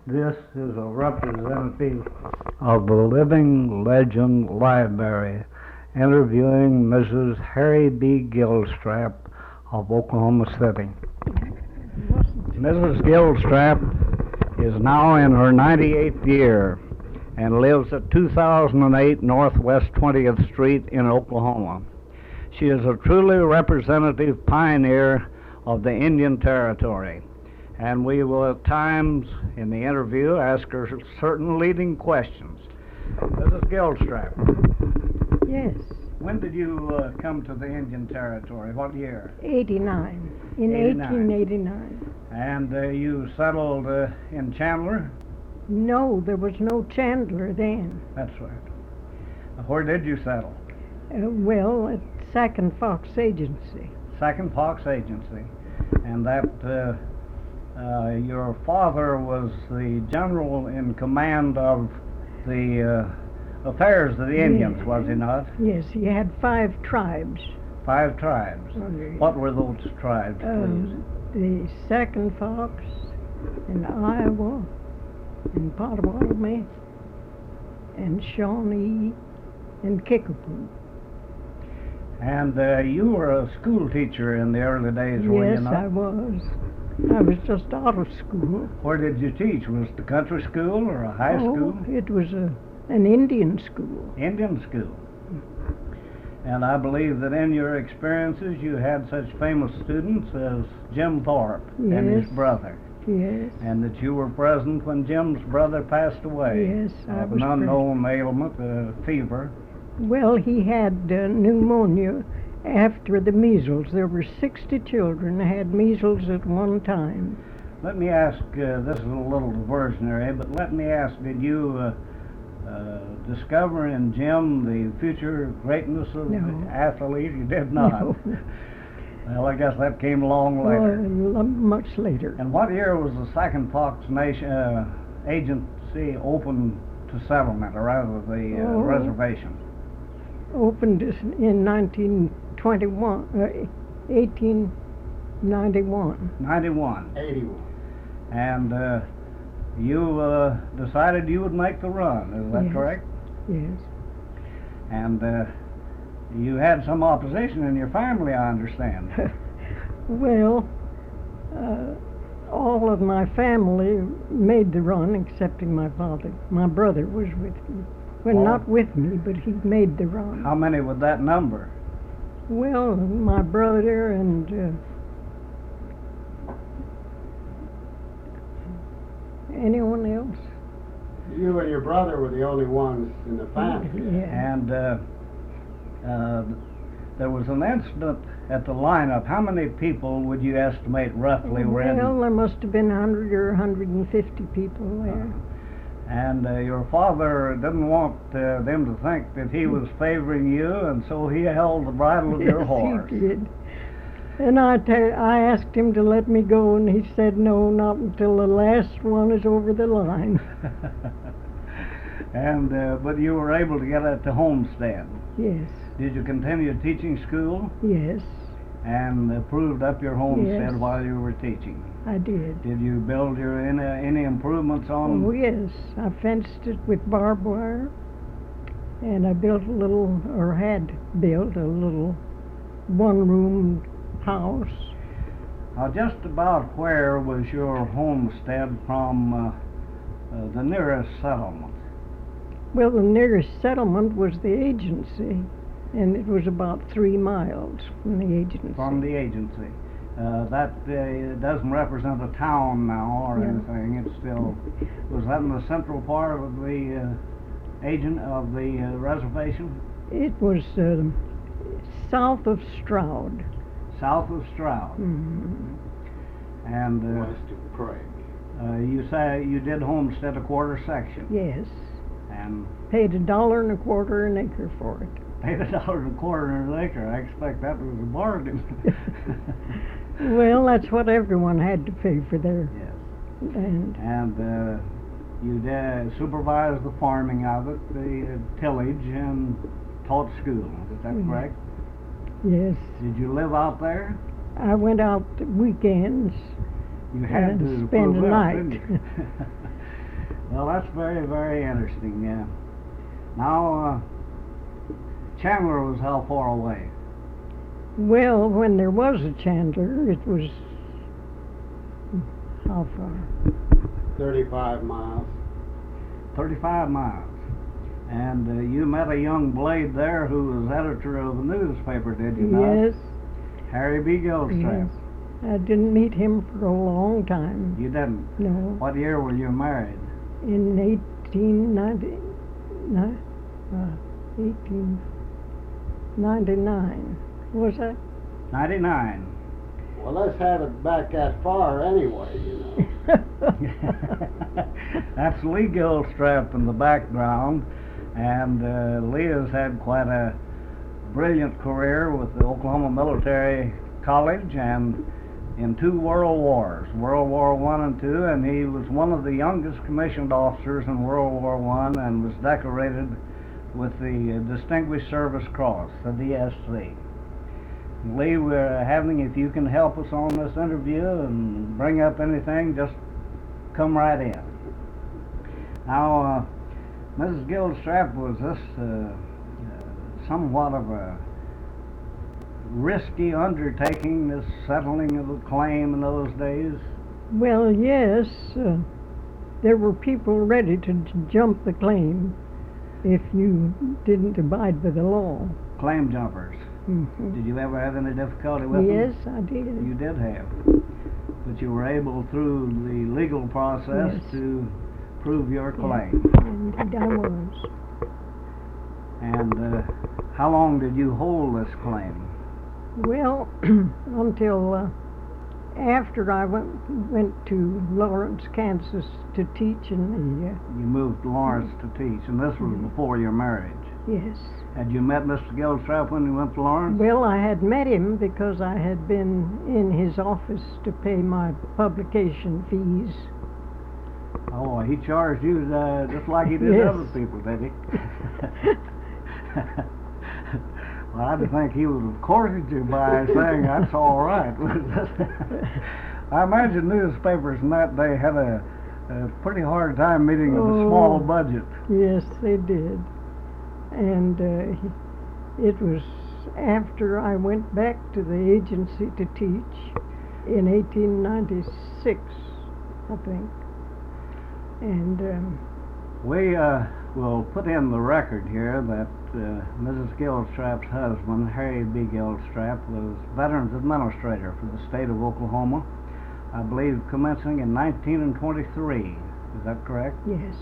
This is a representative of the Living Legend Library interviewing Mrs. Harry B. Gilstrap of Oklahoma City. Mrs. Gilstrap is now in her 98th year and lives at 2008 Northwest 20th Street in Oklahoma. She is a truly representative pioneer of the Indian Territory, and we will at times in the interview ask her certain leading questions. Mrs. Gilstrap. Yes. When did you come to the Indian Territory? What year? 89. In 1889. And you settled in Chandler? No, there was no Chandler then. That's right. Where did you settle? Well, at Second Fox Agency. Second Fox Agency. And that your father was the general in command of the affairs of the Indians, Yes. was he not? Yes, he had 5 tribes. 5 tribes. Okay. What were those tribes, please? The Second Fox, and Iowa, and Potawatomi, and Shawnee, and Kickapoo. And you were a school teacher in the early days, were you Yes, not? I was. I was just out of school. Where did you teach? Was it a country school or a high school? It was an Indian school. Indian school. And I believe that in your experiences you had such famous students as Jim Thorpe and his Yes. brother, Yes. and that you were present when Jim's brother passed away Yes, I of was an unknown ailment, fever. Well, he had pneumonia after the measles. There were 60 children that had measles at one time. Let me ask, this is a little diversionary, but let me ask, did you discover in Jim the future greatness of No. the athlete? You did not. No. Well, I guess that came along later. Much later. And what year was the Second Fox Nation Agency open to settlement, or rather the reservation? Opened in 1921, 1891. 91. 81. And you decided you would make the run, is that Yes. correct? Yes. And you had some opposition in your family, I understand. Well, all of my family made the run, excepting my father. My brother was with me. Well, Oh. not with me, but he made the run. How many would that number? Well, my brother and anyone else? You and your brother were the only ones in the family. Yeah. And there was an incident at the lineup. How many people would you estimate roughly were in? Well, there must have been 100 or 150 people there. And your father didn't want them to think that he was favoring you, and so he held the bridle of your horse. Yes, he did. And I asked him to let me go, and he said no, not until the last one is over the line. And but you were able to get it to Homestead. Yes, Did you continue teaching school yes, and improved up your homestead Yes. while you were teaching? I did. Did you build your any improvements on? Oh, yes, I fenced it with barbed wire, and I built a little, or had built a little one-room house. Now, just about where was your homestead from the nearest settlement? Well, the nearest settlement was the agency, and it was about 3 miles from the agency. From the agency. That doesn't represent a town now or No. anything. It's still. Was that in the central part of the reservation? It was south of Stroud. South of Stroud. Mhm. And West of Craig. you say you did homestead a quarter section. Yes, And paid $1.25 an acre for it. paid $1.25 an acre. I expect that was a bargain. Well, that's what everyone had to pay for their Yes. land. And you supervised the farming of it, the tillage, and taught school. Is that Mhm. correct? Yes, Did you live out there? I went out weekends You had and to spend prove a up, night. didn't you? Well, that's very, very interesting, yeah. Now, Chandler was how far away? Well, when there was a Chandler, it was how far? 35 miles. 35 miles. And you met a young blade there who was editor of the newspaper, did you not? Yes. Harry B. Gilstrap. Yes. I didn't meet him for a long time. You didn't? No. What year were you married? In 1890, 1899. Was that? 99. Well, let's have it back that far anyway, you know. That's Lee Gilstrap in the background, and Lee has had quite a brilliant career with the Oklahoma Military College and in 2 world wars, World War I and II, and he was one of the youngest commissioned officers in World War I and was decorated with the Distinguished Service Cross, the DSC. Lee, we're having, if you can help us on this interview and bring up anything, just come right in. Now, Mrs. Gilstrap, was this somewhat of a risky undertaking, this settling of a claim in those days? Well, yes. There were people ready to jump the claim if you didn't abide by the law. Claim jumpers. Mm-hmm. Did you ever have any difficulty with Yes, them? I did. You did have. But you were able, through the legal process, Yes. to prove your claim. Indeed, I was. And how long did you hold this claim? Well, until after I went to Lawrence, Kansas to teach in the, You moved to Lawrence to teach, and this was before your marriage. yes. Had you met Mr. Gilstrap when you went to Lawrence? Well, I had met him because I had been in his office to pay my publication fees. Oh, he charged you just like he did Yes. other people, did he? Well, I think he would have courted you by saying that's all right. I imagine newspapers in that day had a pretty hard time meeting with a small budget. Yes, they did. And it was after I went back to the agency to teach in 1896, I think. And We will put in the record here that Mrs. Gilstrap's husband, Harry B. Gilstrap, was Veterans Administrator for the state of Oklahoma, I believe commencing in 1923. Is that correct? yes,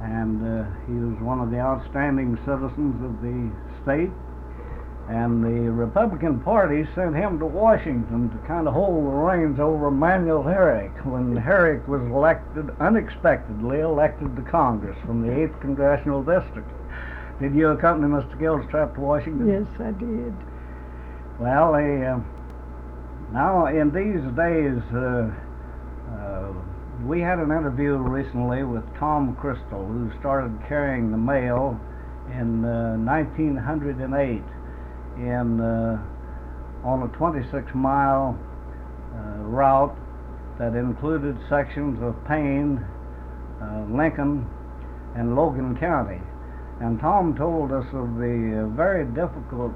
And he was one of the outstanding citizens of the state. And the Republican Party sent him to Washington to kind of hold the reins over Manuel Herrick when Herrick was unexpectedly elected to Congress from the 8th Congressional District. Did you accompany Mr. Gilstrap to Washington? yes, I did. Well, now in these days, we had an interview recently with Tom Crystal, who started carrying the mail in 1908 on a 26-mile route that included sections of Payne, Lincoln, and Logan County. And Tom told us of the very difficult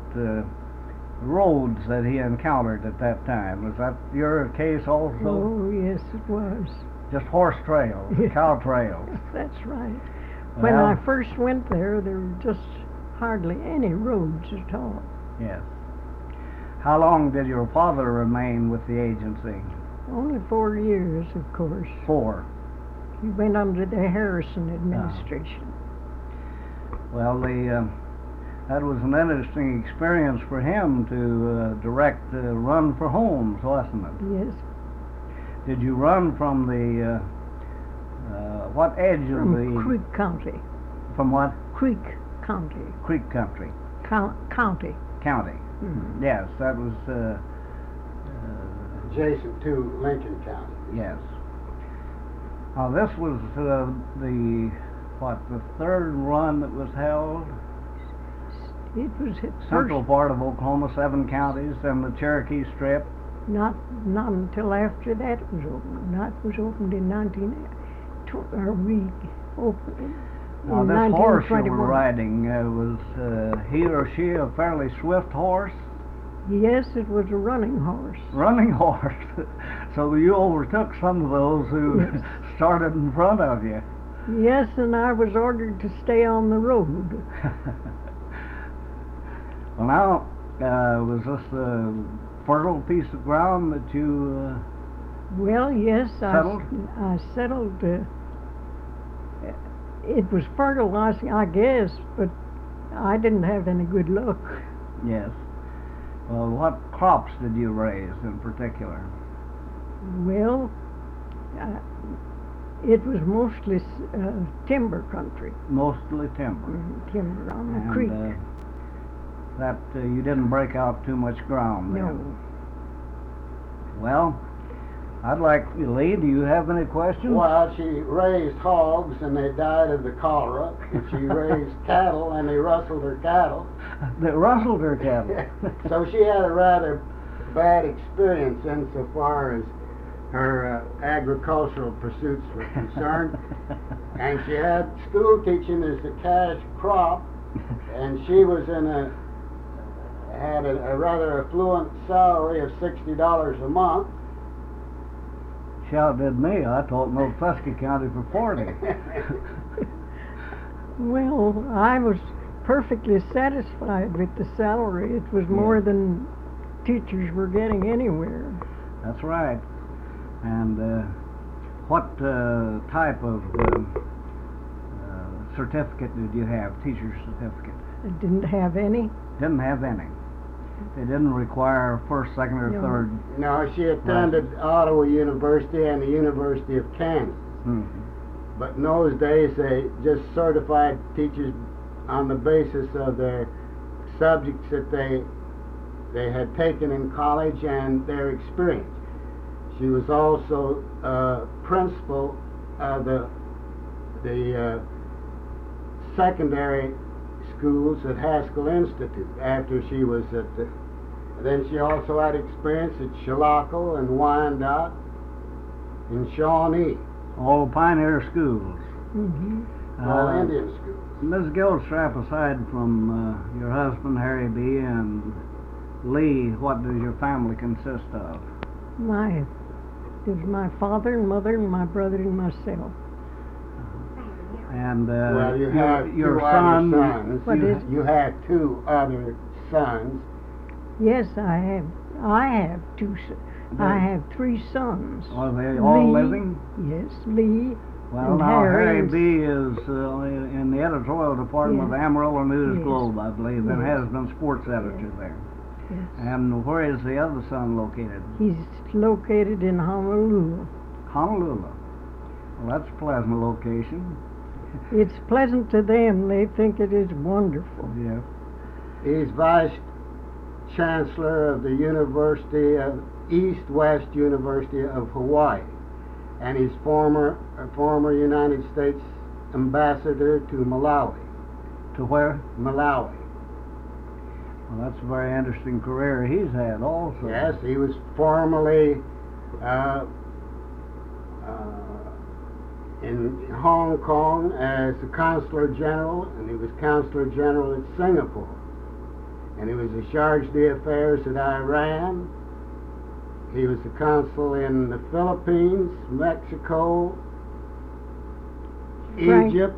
roads that he encountered at that time. Was that your case also? Oh, yes, it was. Just horse trails, cow trails. That's right. When Well, I first went there were just hardly any roads at all. Yes. How long did your father remain with the agency? Only 4 years, of course. 4. He went under the Harrison administration. Well, that was an interesting experience for him to direct the run for homes, wasn't it? Yes, Did you run from the what edge of from the Creek County. from what Creek County. Creek Country County. County? Mhm. Yes, that was Adjacent to Lincoln County. yes. Now this was the third run that was held. It was at Central first, part of Oklahoma, 7 counties, and the Cherokee Strip. not until after that was opened. That was opened in Are we open? Now, in this horse you were 1921. riding, was he or she a fairly swift horse? Yes, it was a running horse. Running horse. So you overtook some of those who Yes. started in front of you. Yes, and I was ordered to stay on the road. Well, now, was this a fertile piece of ground that you Well, yes, settled? I settled. It was fertilizing, I guess, but I didn't have any good luck. Yes. Well, what crops did you raise in particular? Well, it was mostly timber country, Mostly timber. timber on the And creek. that you didn't break out too much ground then. No. Well, I'd like, Lee, do you have any questions? Well, she raised hogs and they died of the cholera. And she raised cattle and they rustled her cattle. They rustled her cattle. So she had a rather bad experience insofar as her agricultural pursuits were concerned. And she had school teaching as a cash crop, and she was had a rather affluent salary of $60 a month. She outdid me. I taught in Old Tusky County for 40. Well, I was perfectly satisfied with the salary. It was more than teachers were getting anywhere. That's right. And what type of certificate did you have, teacher's certificate? I didn't have any. Didn't have any. They didn't require first, second, or No. third. No, she attended Ottawa University and the University of Kansas. Mhm. But in those days, they just certified teachers on the basis of their subjects that they had taken in college and their experience. She was also principal of the secondary schools at Haskell Institute after she was at the. Then she also had experience at Chilocco and Wyandotte and Shawnee, All pioneer schools. Mm-hmm. all Indian schools. Ms. Gilstrap, aside from your husband, Harry B., and Lee, what does your family consist of? There's my father and mother and my brother and myself. And Well, you have your two son. other sons. What you, is- you have two other sons. Yes, I have. I have I have three sons. Are they all Lee, living? Yes, Lee. Well, and now Harry is- B. is in the editorial department of Yes. Amarillo News Yes. Globe, I believe, and Yes. has been sports editor there. Yes. And where is the other son located? He's located in Honolulu. Honolulu. Well, that's a pleasant location. It's pleasant to them. They think it is wonderful. Yeah. He's vice chancellor of the University of East-West University of Hawaii, and he's former United States ambassador to Malawi. To where? Malawi. Well, that's a very interesting career he's had also. Yes, he was formerly in Hong Kong as the consular general, and he was consular general at Singapore. And he was the charge d'affaires at Iran. He was the consul in the Philippines, Mexico, Egypt,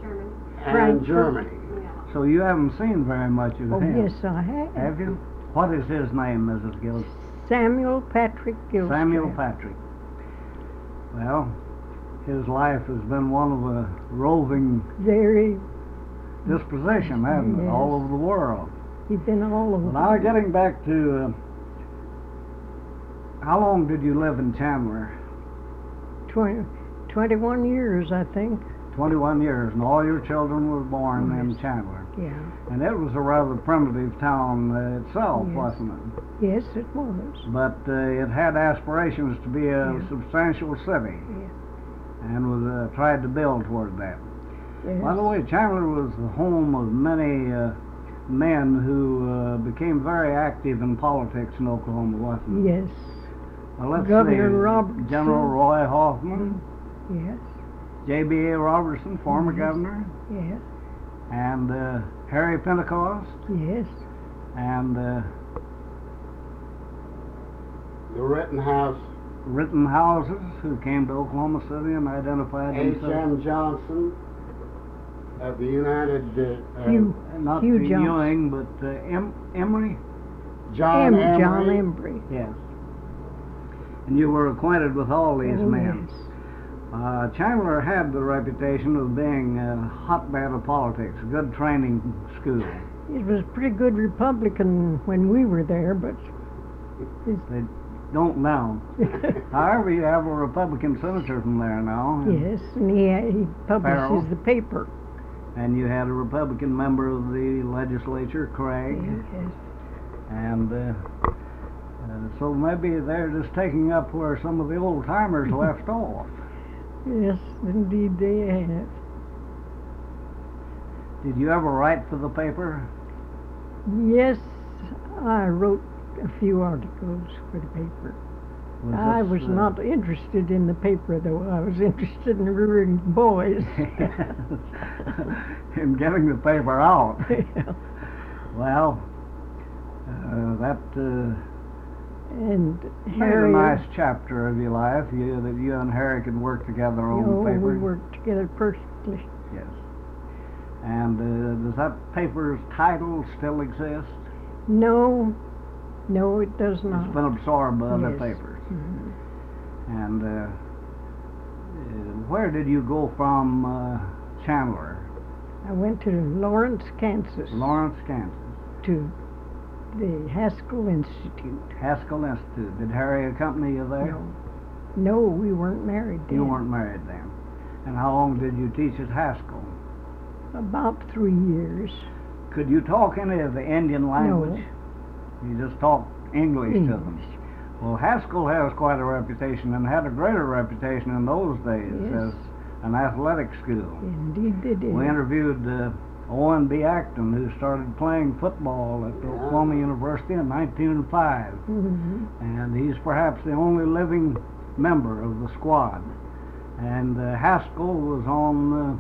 and Frankfurt. Germany. So you haven't seen very much of Oh, him. yes, I have. Have you? What is his name, Mrs. Gill? Samuel Patrick Gilstrap. Samuel Patrick. Well, his life has been one of a roving Very. disposition, hasn't it? Yes. All over the world. He's been all over. Well, now getting back to how long did you live in Chandler? 21 years, I think. 21 years, and all your children were born in Yes. Chandler. Yeah. And it was a rather primitive town itself, Yes. wasn't it? Yes, it was. But it had aspirations to be a Yeah. substantial city, and was tried to build toward that. Yes. By the way, Chandler was the home of many men who became very active in politics in Oklahoma, wasn't it? Yes. Well, let's Governor see. Robertson. General Roy Hoffman, Yes. J.B.A. Robertson, former Yes. governor, Yes. and Harry Pentecost, Yes. and The Rittenhouse, Rittenhouses, who came to Oklahoma City and identified themselves. H.M. Johnson of the United, Hugh. Not Hugh the Johnson. Ewing, but Emory. John Emory. John Embry. Yes. And you were acquainted with all these Oh, men. yes. Chandler had the reputation of being a hotbed of politics, a good training school. It was pretty good Republican when we were there, but They don't now. However, you have a Republican senator from there now. yes, and he publishes Farrell. the paper. And you had a Republican member of the legislature, Craig. Yes. And so maybe they're just taking up where some of the old timers left off. Yes, indeed they have. Did you ever write for the paper? Yes, I wrote a few articles for the paper. I this, was not interested in the paper, though. I was interested in rearing boys. in getting the paper out. Yeah. Well, that And made a Harry, nice chapter of your life. That you and Harry could work together on the paper. we worked together perfectly. Yes. And does that paper's title still exist? No, it does not. It's been absorbed by other Yes. papers. Mhm. And where did you go from Chandler? I went to Lawrence, Kansas, Lawrence, Kansas. to the Haskell Institute. Haskell Institute. Did Harry accompany you there? No, we weren't married then. You weren't married then. And how long did you teach at Haskell? About 3 years. Could you talk any of the Indian language? You just talked English to them. English. Well, Haskell has quite a reputation and had a greater reputation in those days Yes. as an athletic school. Indeed they did. We interviewed Owen B. Acton, who started playing football at Oklahoma University in 1905. Mhm. And he's perhaps the only living member of the squad. And Haskell was on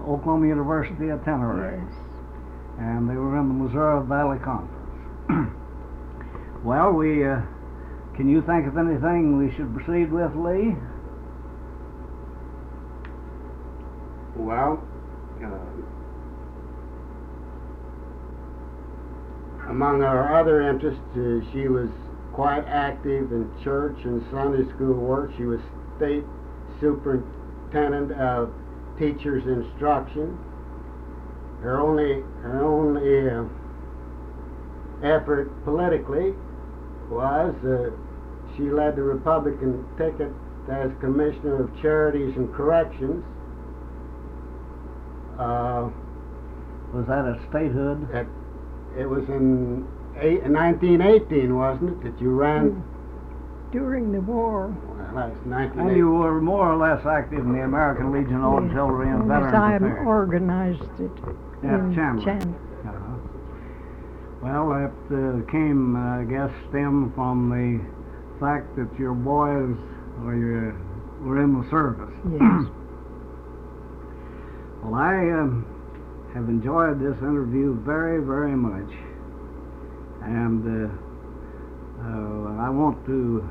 Oklahoma University itinerary. Yes. And they were in the Missouri Valley Conference. Well, can you think of anything we should proceed with, Lee? Well, among our other interests, she was quite active in church and Sunday school work. She was state superintendent of teachers' instruction. Her only effort politically was she led the Republican ticket as Commissioner of Charities and Corrections. Was that a statehood? It was in 1918, wasn't it, that you ran? During the war. Well, that's And 1918. you were more or less active in the American Legion Auxiliary and Yes, Veterans I Affairs. organized it At in Chandler. Uh-huh. Well, that came, I guess, stemmed from the fact that your boys were in the service. Yes. Well, I have enjoyed this interview very, very much. And I want to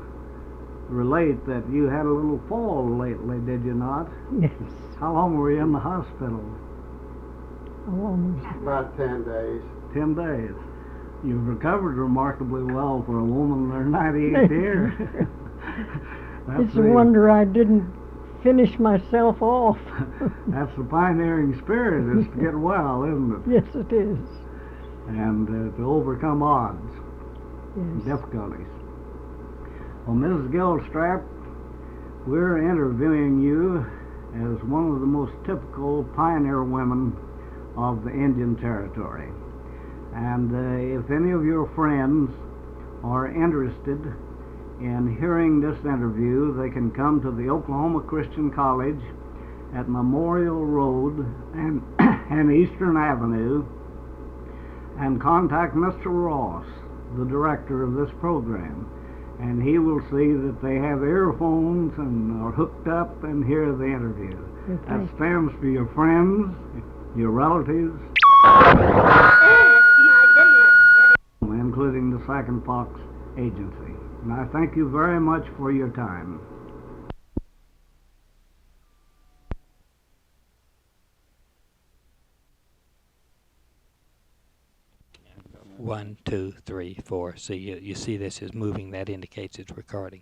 relate that you had a little fall lately, did you not? Yes. How long were you in the hospital? About 10 days. 10 days. You've recovered remarkably well for a woman in her 98th year. It's a wonder I didn't finish myself off. That's the pioneering spirit, is to get well, isn't it? Yes, it is. And to overcome odds and Yes. difficulties. Well, Mrs. Gilstrap, we're interviewing you as one of the most typical pioneer women of the Indian Territory. And if any of your friends are interested in hearing this interview, they can come to the Oklahoma Christian College at Memorial Road and Eastern Avenue and contact Mr. Ross, the director of this program. and he will see that they have earphones and are hooked up and hear the interview. That stands for your friends, your relatives, including the Second Fox Agency. And I thank you very much for your time. One, two, three, four. So you see this is moving. That indicates it's recording.